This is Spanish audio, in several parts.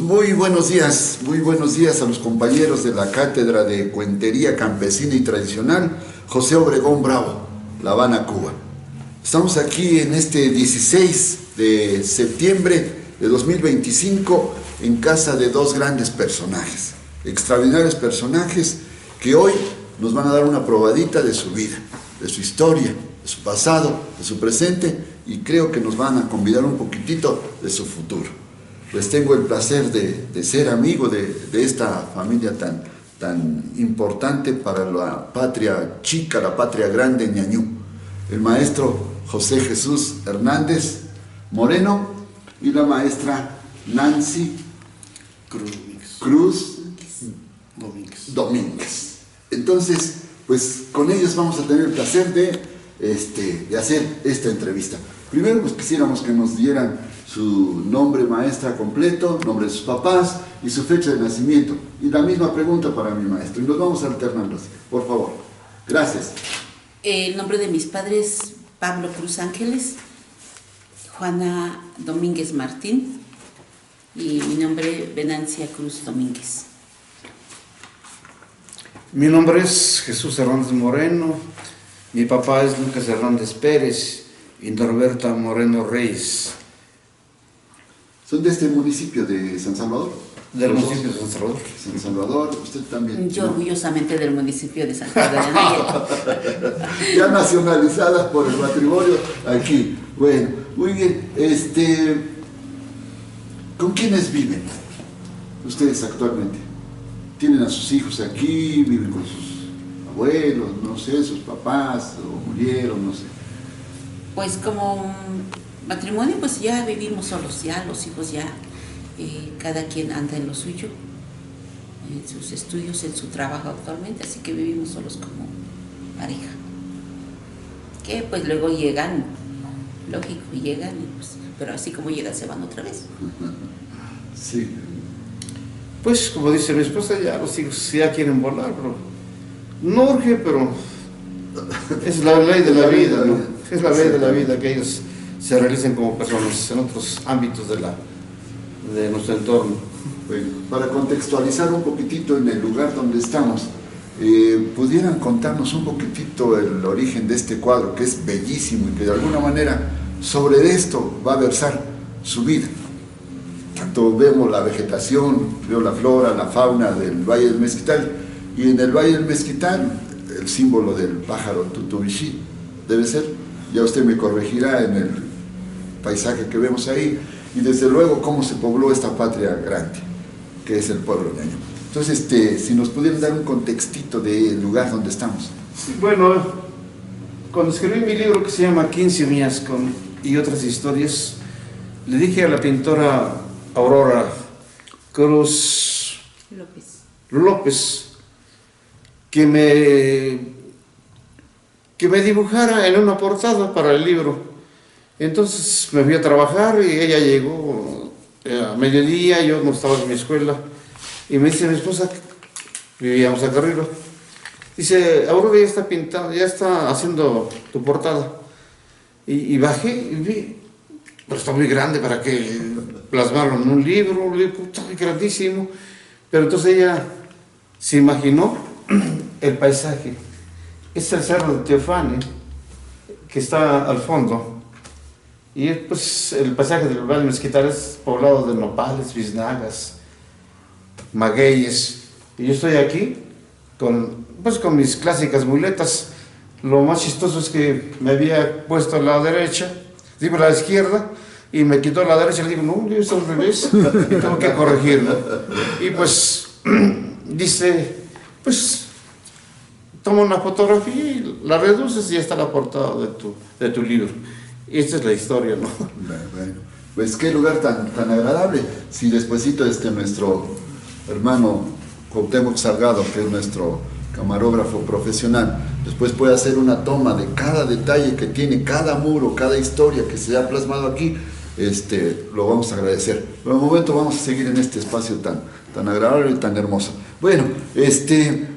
muy buenos días a los compañeros de la Cátedra de Cuentería Campesina y Tradicional José Obregón Bravo, La Habana, Cuba. Estamos aquí en este 16 de septiembre de 2025 en casa de dos grandes personajes, extraordinarios personajes que hoy nos van a dar una probadita de su vida, de su historia, de su pasado, de su presente, y creo que nos van a convidar un poquitito de su futuro. Pues tengo el placer de ser amigo de esta familia tan importante para la patria chica, la patria grande, Ñañú. El maestro José Jesús Hernández Moreno y la maestra Nancy Cruz Domínguez. Entonces, pues con ellos vamos a tener el placer de hacer esta entrevista. Primero, pues quisiéramos que nos dieran su nombre, maestra, completo, nombre de sus papás y su fecha de nacimiento. Y la misma pregunta para mi maestro. Y nos vamos alternando así, por favor. Gracias. El nombre de mis padres, Pablo Cruz Ángeles, Juana Domínguez Martín, y mi nombre, Venancia Cruz Domínguez. Mi nombre es Jesús Hernández Moreno, mi papá es Lucas Hernández Pérez y Norberta Moreno Reyes. ¿Son de este municipio de San Salvador? Del municipio de San Salvador. San Salvador, usted también. Yo ¿no? Orgullosamente del municipio de San Salvador. Ya nacionalizada por el matrimonio aquí. Bueno, muy bien. ¿Con quiénes viven ustedes actualmente? ¿Tienen a sus hijos aquí? ¿Viven con sus abuelos? No sé, sus papás, o murieron, no sé. Pues como matrimonio, pues ya vivimos solos, ya los hijos ya, cada quien anda en lo suyo, en sus estudios, en su trabajo actualmente, así que vivimos solos como pareja. Que pues luego llegan, lógico, llegan, y pues, pero así como llegan se van otra vez. Sí. Pues como dice mi esposa, ya los hijos ya quieren volar, pero no urge, pero es la ley de la vida, ¿no? Es la ley de la vida que ellos se realicen como personas en otros ámbitos de nuestro entorno. Bueno, para contextualizar un poquitito en el lugar donde estamos, ¿pudieran contarnos un poquitito el origen de este cuadro, que es bellísimo y que de alguna manera sobre esto va a versar su vida? Tanto vemos la vegetación, veo la flora, la fauna del Valle del Mezquital, y en el Valle del Mezquital el símbolo del pájaro tutubixí, debe ser, ya usted me corregirá en el paisaje que vemos ahí, y desde luego cómo se pobló esta patria grande, que es el pueblo ñañú. Entonces, si nos pudieran dar un contextito del lugar donde estamos. Bueno, cuando escribí mi libro que se llama 15 uñas y otras historias, le dije a la pintora Aurora Cruz López que me dibujara en una portada para el libro. Entonces me fui a trabajar y ella llegó a mediodía, yo no estaba en mi escuela, y me dice mi esposa, vivíamos acá arriba, dice, Aurora ya está pintando, ya está haciendo tu portada. Y bajé y vi, pero está muy grande para que plasmarlo en un libro está muy grandísimo. Pero entonces ella se imaginó el paisaje. Es el cerro de Teofane, que está al fondo. Y pues el paisaje del Valle Mezquital es poblado de nopales, biznagas, magueyes. Y yo estoy aquí con mis clásicas muletas. Lo más chistoso es que me había puesto a la derecha, digo a la izquierda, y me quitó a la derecha, le digo, no, es al revés, y tengo que corregirlo. Y pues dice, pues toma una fotografía y la reduces y ya está la portada de tu libro. Y esta es la historia, ¿no? Bueno, pues qué lugar tan agradable. Si despuesito nuestro hermano Cuauhtémoc Salgado, que es nuestro camarógrafo profesional, después puede hacer una toma de cada detalle que tiene, cada muro, cada historia que se ha plasmado aquí, lo vamos a agradecer. Pero de momento vamos a seguir en este espacio tan agradable y tan hermoso. Bueno,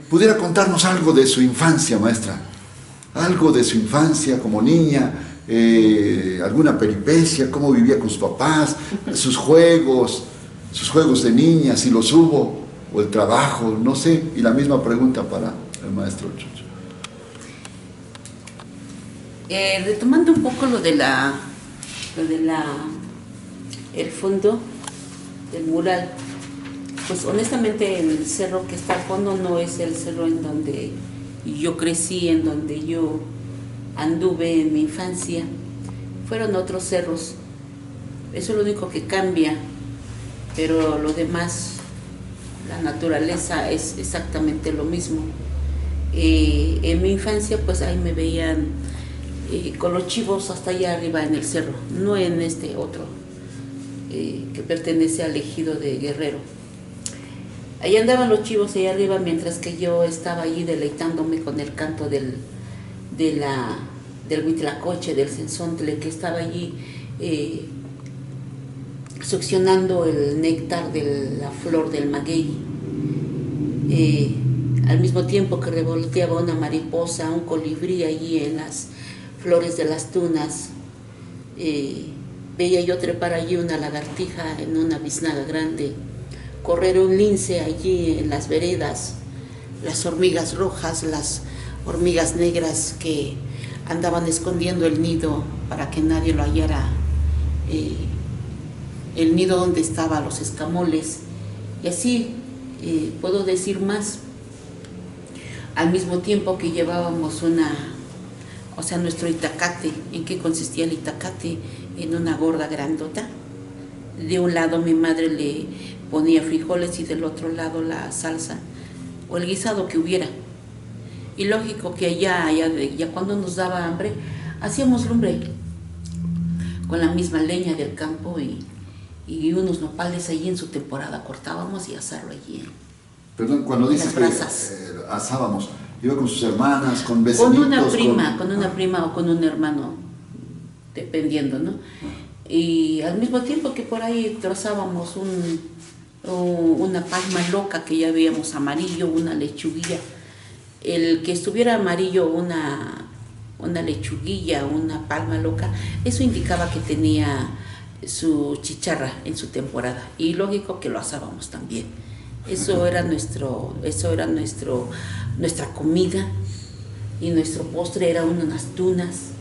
¿pudiera contarnos algo de su infancia, maestra? Algo de su infancia como niña, alguna peripecia, cómo vivía con sus papás, sus juegos, sus juegos de niña, si los hubo, o el trabajo, no sé. Y la misma pregunta para el maestro Chucho. Retomando un poco el fondo del mural, pues honestamente el cerro que está al fondo no es el cerro en donde yo crecí, en donde yo anduve en mi infancia. Fueron otros cerros. Eso es lo único que cambia, pero lo demás, la naturaleza es exactamente lo mismo. En mi infancia pues ahí me veían con los chivos hasta allá arriba en el cerro, no en este otro que pertenece al ejido de Guerrero. Ahí andaban los chivos allá arriba mientras que yo estaba allí deleitándome con el canto del huitlacoche, del cenzontle, que estaba allí succionando el néctar de la flor del maguey. Al mismo tiempo que revolteaba una mariposa, un colibrí allí en las flores de las tunas, veía yo trepar allí una lagartija en una biznaga grande, correr un lince allí en las veredas, las hormigas rojas, las hormigas negras que andaban escondiendo el nido para que nadie lo hallara, el nido donde estaban los escamoles, y así puedo decir más. Al mismo tiempo que llevábamos nuestro itacate. ¿En qué consistía el itacate? En una gorda grandota. De un lado mi madre le ponía frijoles y del otro lado la salsa o el guisado que hubiera. Y lógico que ya cuando nos daba hambre, hacíamos lumbre con la misma leña del campo y unos nopales allí en su temporada cortábamos y asarlo allí. Perdón, cuando dices que asábamos, ¿iba con sus hermanas, con vecinitos? Con una prima o con un hermano, dependiendo, ¿no? Y al mismo tiempo que por ahí trozábamos una palma loca que ya veíamos amarillo, una lechuguilla. El que estuviera amarillo, una lechuguilla, una palma loca, eso indicaba que tenía su chicharra en su temporada. Y lógico que lo asábamos también. Eso era nuestra comida, y nuestro postre era unas tunas.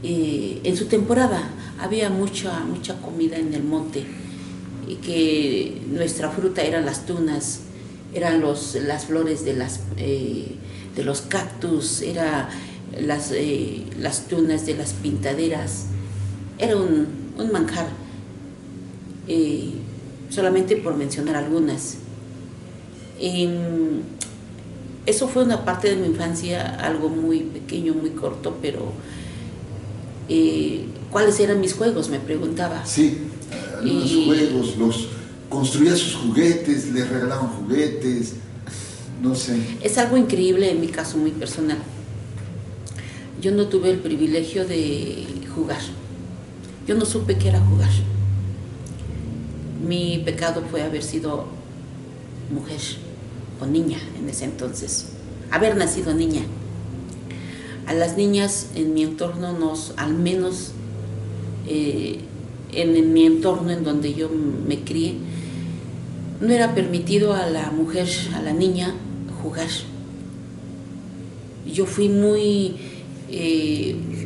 En su temporada había mucha comida en el monte, y que nuestra fruta eran las tunas, eran las flores de los cactus, eran las tunas de las pintaderas. Era un manjar, solamente por mencionar algunas. Eso fue una parte de mi infancia, algo muy pequeño, muy corto, pero ¿cuáles eran mis juegos?, me preguntaba. Sí, los juegos, construía sus juguetes, les regalaban juguetes, no sé. Es algo increíble en mi caso muy personal. Yo no tuve el privilegio de jugar. Yo no supe qué era jugar. Mi pecado fue haber sido mujer o niña en ese entonces, haber nacido niña. A las niñas en mi entorno al menos en mi entorno en donde yo me crié, no era permitido a la mujer, a la niña, jugar. Yo fui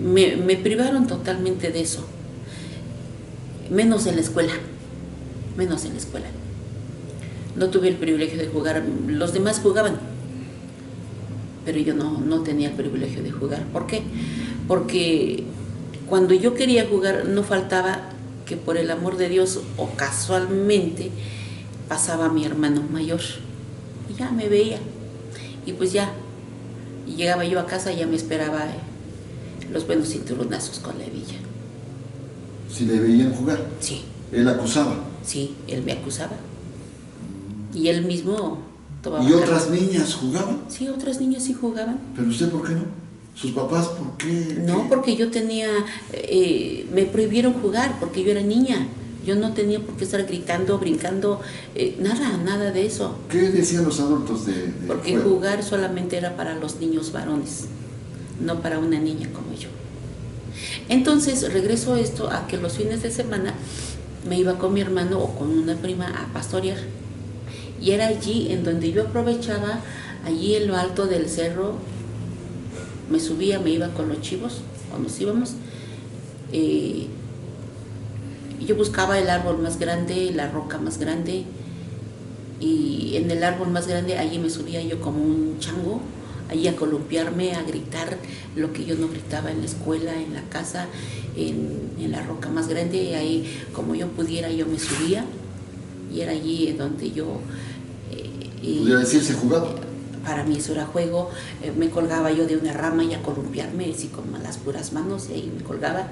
me privaron totalmente de eso, menos en la escuela. No tuve el privilegio de jugar, los demás jugaban, pero yo no tenía el privilegio de jugar. ¿Por qué? Porque cuando yo quería jugar no faltaba que por el amor de Dios o casualmente pasaba mi hermano mayor y ya me veía, y pues ya llegaba yo a casa y ya me esperaba los buenos cinturonazos con la hebilla. ¿Si le veían jugar? Sí. ¿Él acusaba? Sí, él me acusaba. Y él mismo tomaba. ¿Y otras niñas jugaban? Sí, otras niñas sí jugaban. ¿Pero usted por qué no? ¿Sus papás por qué? No, porque yo tenía, me prohibieron jugar porque yo era niña. Yo no tenía por qué estar gritando, brincando, nada de eso. ¿Qué decían los adultos de Porque juego? jugar solamente era para los niños varones, no para una niña como yo. Entonces regreso a esto, a que los fines de semana me iba con mi hermano o con una prima a pastorear. Y era allí en donde yo aprovechaba, allí en lo alto del cerro, me subía, me iba con los chivos, cuando nos íbamos. Yo buscaba el árbol más grande, la roca más grande, y en el árbol más grande allí me subía yo como un chango, allí a columpiarme, a gritar lo que yo no gritaba en la escuela, en la casa, en la roca más grande, y ahí como yo pudiera yo me subía, y era allí donde yo... ¿Podría decirse jugado? Para mí eso era juego. Me colgaba yo de una rama y a columpiarme así con las puras manos, y ahí me colgaba,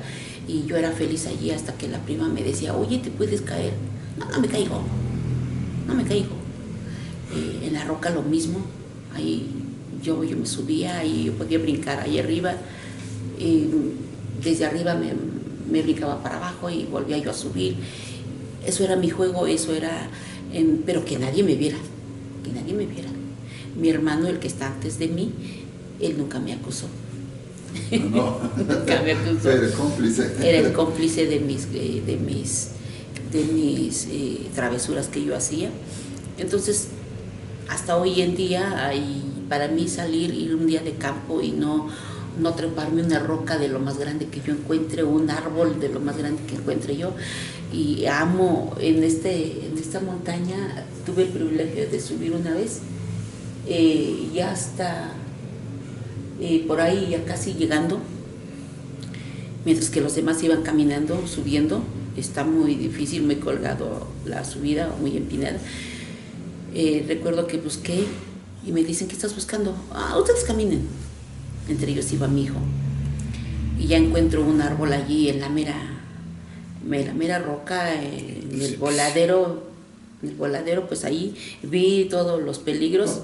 y yo era feliz allí hasta que la prima me decía, oye, ¿te puedes caer? No, no me caigo, no me caigo. En la roca lo mismo, ahí yo me subía y yo podía brincar ahí arriba, desde arriba me brincaba para abajo y volvía yo a subir. Eso era mi juego, eso era, pero que nadie me viera, que nadie me viera. Mi hermano, el que está antes de mí, él nunca me acusó. No. Nunca me acusó. Era el cómplice. Era el cómplice de mis travesuras que yo hacía. Entonces, hasta hoy en día, para mí ir un día de campo y no treparme una roca de lo más grande que yo encuentre, un árbol de lo más grande que encuentre yo. Y amo, en esta montaña, tuve el privilegio de subir una vez, ya hasta por ahí, ya casi llegando, mientras que los demás iban caminando, subiendo. Está muy difícil, muy colgado la subida, muy empinada. Recuerdo que busqué y me dicen, ¿qué estás buscando? Ustedes caminen. Entre ellos iba mi hijo. Y ya encuentro un árbol allí en la mera roca, en el voladero. En el voladero, pues ahí vi todos los peligros,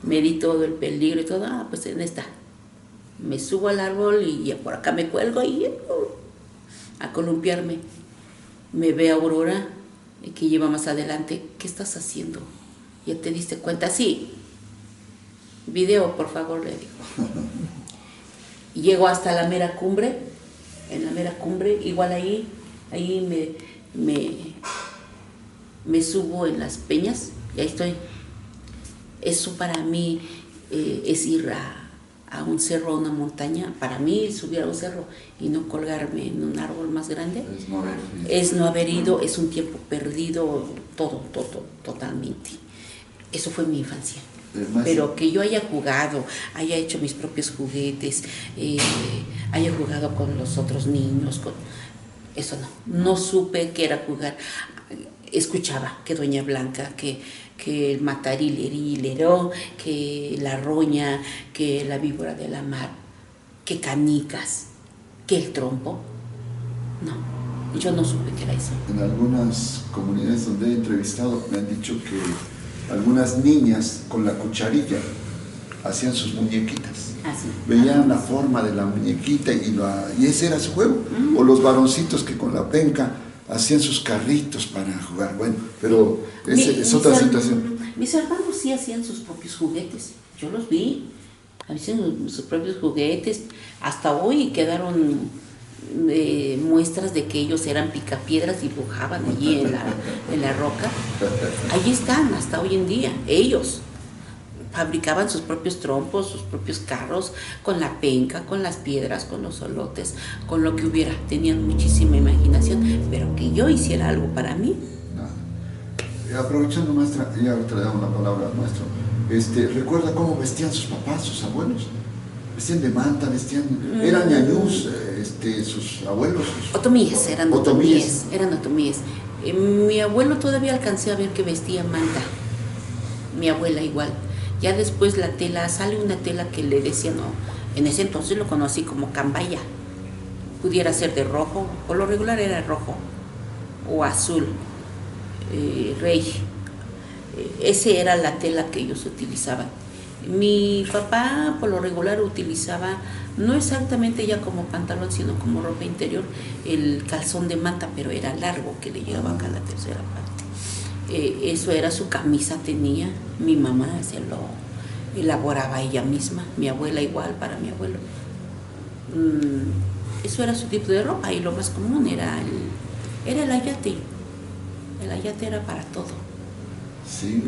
medí todo el peligro y todo. Pues en esta. Me subo al árbol y ya por acá me cuelgo y a columpiarme. Me ve Aurora, que lleva más adelante. ¿Qué estás haciendo? ¿Ya te diste cuenta? Sí. Video, por favor, le digo. Llego hasta la mera cumbre. En la mera cumbre, igual ahí me subo en las peñas y ahí estoy. Eso para mí es ir a un cerro, a una montaña. Para mí subir a un cerro y no colgarme en un árbol más grande es no haber ido, es un tiempo perdido, todo, totalmente. Eso fue mi infancia. Pero que yo haya jugado, haya hecho mis propios juguetes, haya jugado con los otros niños, eso no supe qué era jugar. Escuchaba que Doña Blanca, que el matarileró, que la roña, que la víbora de la mar, que canicas, que el trompo. No, yo no supe qué era eso. En algunas comunidades donde he entrevistado me han dicho que algunas niñas con la cucharilla hacían sus muñequitas. Sí. Veían la forma de la muñequita y ese era su juego. O los varoncitos que con la penca hacían sus carritos para jugar. Bueno, pero es otra situación. Mis hermanos sí hacían sus propios juguetes. Yo los vi. Hacían sus propios juguetes. Hasta hoy quedaron muestras de que ellos eran picapiedras, dibujaban allí en la roca. Allí están hasta hoy en día. Ellos fabricaban sus propios trompos, sus propios carros, con la penca, con las piedras, con los solotes, con lo que hubiera. Tenían muchísima imaginación, pero que yo hiciera algo para mí. Aprovechando, maestra, ya ahorita le damos la palabra al maestro. ¿Recuerda cómo vestían sus papás, sus abuelos? Vestían de manta, eran ñañús, sus abuelos. Otomíes, eran otomíes. Mi abuelo todavía alcancé a ver que vestía manta. Mi abuela igual. Ya después sale una tela que le decían, en ese entonces lo conocí como cambaya. Pudiera ser de rojo, por lo regular era rojo o azul, rey. Ese era la tela que ellos utilizaban. Mi papá por lo regular utilizaba, no exactamente ya como pantalón, sino como ropa interior, el calzón de manta, pero era largo, que le llegaba acá a la tercera parte. Eso era su camisa, tenía. Mi mamá se lo elaboraba ella misma, mi abuela igual, para mi abuelo. Eso era su tipo de ropa, y lo más común era el ayate. El ayate era para todo. Sí.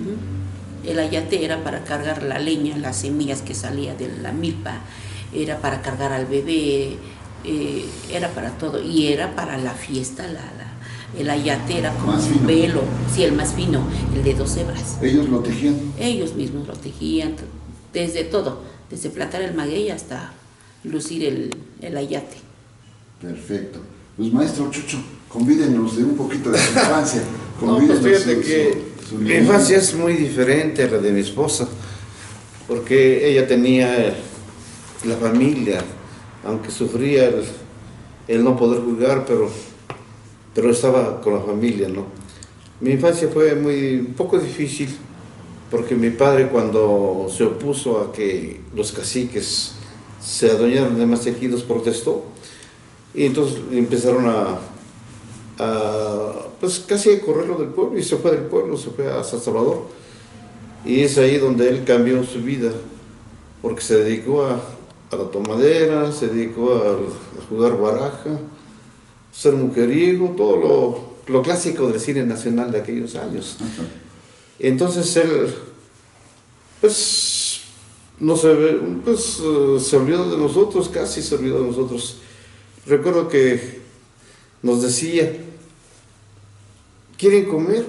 El ayate era para cargar la leña, las semillas que salía de la milpa, era para cargar al bebé, era para todo. Y era para la fiesta, el ayate era como Más un fino. velo, sí, el más fino, el de 2 hebras. Ellos lo tejían. Ellos mismos lo tejían, desde todo, desde plantar el maguey hasta lucir el ayate. Perfecto. Pues maestro Chucho, convídenos de un poquito de su infancia. No, pues Convídenos fíjate que mi infancia es muy diferente a la de mi esposa, porque ella tenía la familia, aunque sufría el no poder jugar, pero estaba con la familia, ¿no? Mi infancia fue un poco difícil, porque mi padre, cuando se opuso a que los caciques se adueñaran de más ejidos, protestó, y entonces empezaron pues casi a correrlo del pueblo, y se fue del pueblo, se fue a San Salvador, y es ahí donde él cambió su vida, porque se dedicó a la tomadera, se dedicó a jugar baraja, ser mujeriego, todo lo clásico del cine nacional de aquellos años. Ajá. Entonces él, pues, no se, se olvidó de nosotros, casi se olvidó de nosotros. Recuerdo que nos decía: ¿quieren comer?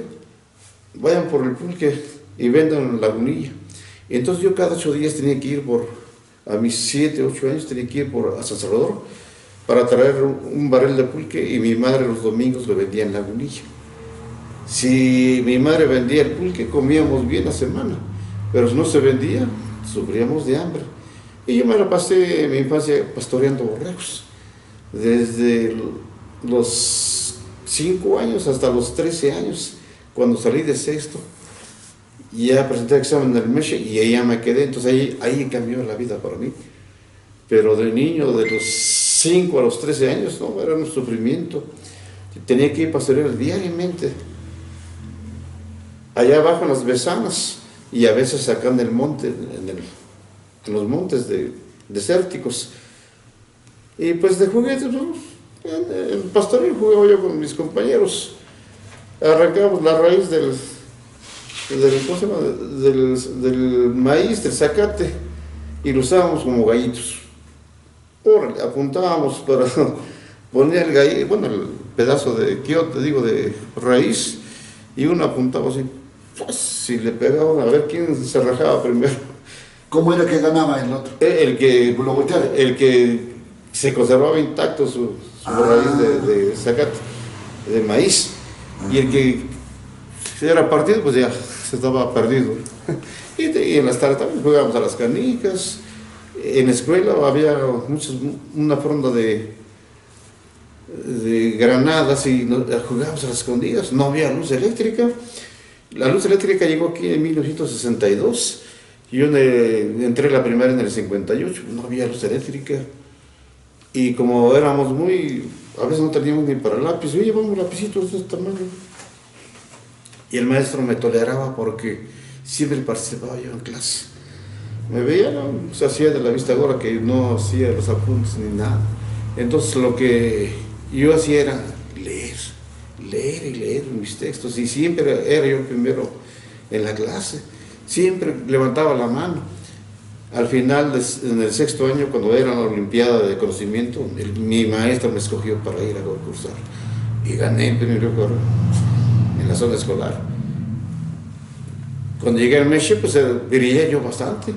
Vayan por el pulque y vendan Lagunilla. Y entonces yo cada 8 días tenía que ir a mis 7, 8 años, tenía que ir a San Salvador para traer un barril de pulque, y mi madre los domingos lo vendía en Lagunilla. Si mi madre vendía el pulque, comíamos bien la semana, pero si no se vendía, sufríamos de hambre. Y yo me la pasé mi infancia pastoreando borregos, desde los 5 años hasta los 13 años, cuando salí de sexto. Ya presenté el examen del MESHE y ahí ya me quedé, entonces ahí cambió la vida para mí. Pero de niño, de los 5 a los 13 años, no, era un sufrimiento. Tenía que ir a pastorear diariamente, allá abajo en las besanas, y a veces acá en el monte, en los montes desérticos. Y pues de juguetes, ¿no? En el pastoreo jugaba yo con mis compañeros. Arrancábamos la raíz ¿cómo se llama? Del maíz, del zacate, y lo usábamos como gallitos. Órale, apuntábamos para poner el gallito, bueno, el pedazo de quiote, digo, de raíz, y uno apuntaba así, pues, si le pegaban, a ver quién se rajaba primero. ¿Cómo era que ganaba el otro? El que, Lo volteaba. el que se conservaba intacto su raíz de zacate, de maíz, y el que era partido, pues ya se estaba perdido. Y en las tardes también jugábamos a las canicas. En la escuela había una fronda de granadas, y jugábamos a las escondidas. No había luz eléctrica. La luz eléctrica llegó aquí en 1962. Yo entré a la primaria en el 58, no había luz eléctrica. Y como éramos a veces no teníamos ni para lápiz, oye, llevamos lapicitos de este tamaño. Y el maestro me toleraba porque siempre participaba yo en clase. Me veía, ¿no? Se hacía de la vista gorda, que no hacía los apuntes ni nada. Entonces lo que yo hacía era leer y leer mis textos, y siempre era yo el primero en la clase, siempre levantaba la mano. Al final, en el 6º año, cuando era la Olimpiada de Conocimiento, mi maestro me escogió para ir a concursar, y gané en primer lugar en la zona escolar. Cuando llegué al MESHE, pues brillé yo bastante.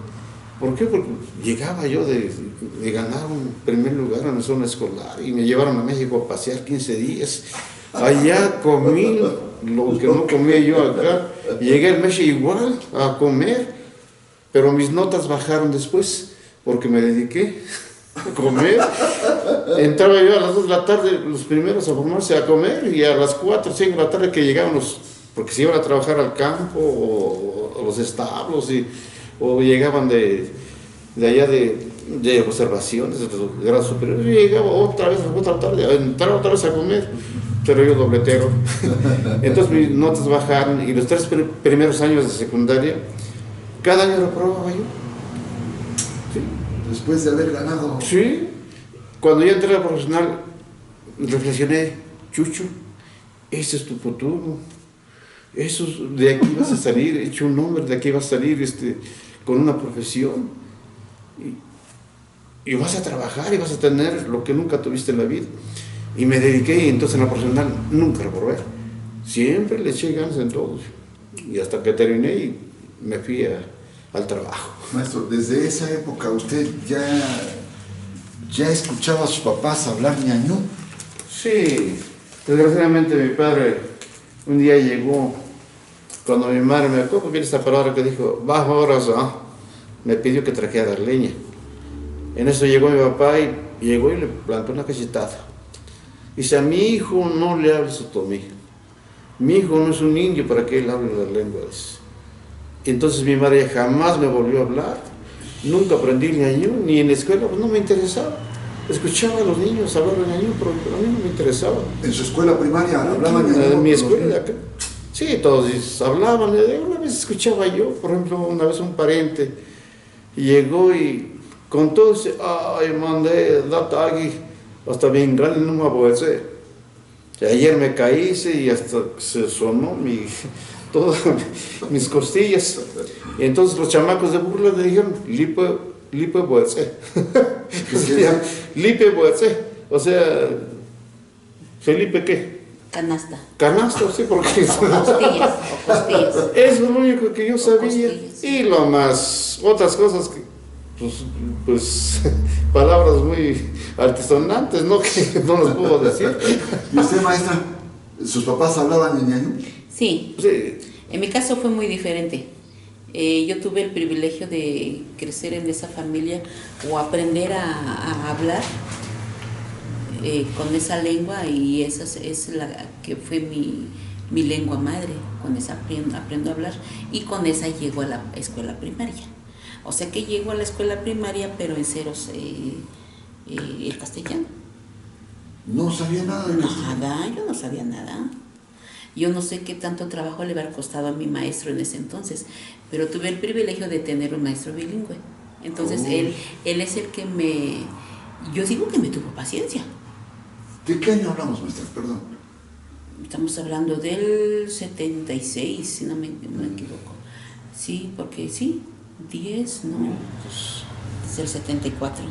¿Por qué? Porque llegaba yo de ganar un primer lugar en la zona escolar, y me llevaron a México a pasear 15 días. Allá comí lo que no comía yo acá. Llegué al MESHE igual a comer, pero mis notas bajaron después, porque me dediqué a comer. Entraba yo a las 2 de la tarde, los primeros a formarse a comer, y a las 4 o 5 de la tarde que llegaban porque se iban a trabajar al campo o los establos, o llegaban de allá de observaciones, de grado superior. Yo llegaba otra vez a las 4 de la tarde, entraba otra vez a comer, pero yo dobletero. Entonces mis notas bajaron, y los 3 primeros años de secundaria, cada año reprobaba yo. ¿Sí? Después de haber ganado. Sí. Cuando yo entré a la profesional, reflexioné: Chucho, este es tu futuro. eso, de aquí vas a salir hecho un hombre, de aquí vas a salir con una profesión. Y vas a trabajar y vas a tener lo que nunca tuviste en la vida. Y me dediqué, y entonces en la profesional nunca reprobé. Siempre le eché ganas en todo. Y hasta que terminé y me fui al trabajo. Maestro, desde esa época usted ya escuchaba a sus papás hablar ñañú. Sí, desgraciadamente mi padre un día llegó, cuando mi madre me acuerdo bien esta palabra que dijo, bajo horas, me pidió que trajera leña. En eso llegó mi papá y le plantó una cachetada. Dice, a mi hijo no le hables otomí. Mi hijo no es un indio para que él hable las lenguas. Entonces mi madre jamás me volvió a hablar. Nunca aprendí ñañú, ni en la escuela, pues no me interesaba. Escuchaba a los niños hablar de ñañú, pero a mí no me interesaba. ¿En su escuela primaria hablaban ñañú? En mi escuela de acá. Sí, todos hablaban. Una vez escuchaba yo, por ejemplo, una vez un pariente llegó y con todo ese, ay, mandé, datagi, hasta bien grande no me abuece. Ayer me caí y hasta se sonó todas mis costillas. Y entonces los chamacos de burla le dijeron, lipe buece. Lipe buece. O sea, ¿Felipe qué? Canasta. Canasta, sí, porque... Costillas, o costillas. Eso es lo único que yo sabía. Costillas. Y lo más, otras cosas que, pues palabras muy altisonantes, ¿no? Que no los puedo decir. ¿Y usted, maestra, sus papás hablaban en ñañú? Sí. Sí. En mi caso fue muy diferente. Yo tuve el privilegio de crecer en esa familia o aprender a hablar con esa lengua, y esa es la que fue mi lengua madre. Con esa aprendo a hablar, y con esa llego a la escuela primaria. O sea que llego a la escuela primaria, pero en ceros el castellano. No sabía nada de esto. Nada, yo no sabía nada. Yo no sé qué tanto trabajo le habría costado a mi maestro en ese entonces, pero tuve el privilegio de tener un maestro bilingüe. Entonces él es el que yo digo que me tuvo paciencia. ¿De qué año hablamos, maestra? Perdón. Estamos hablando del 76, si no me equivoco. Sí, porque sí, 10, no, pues, es el 74.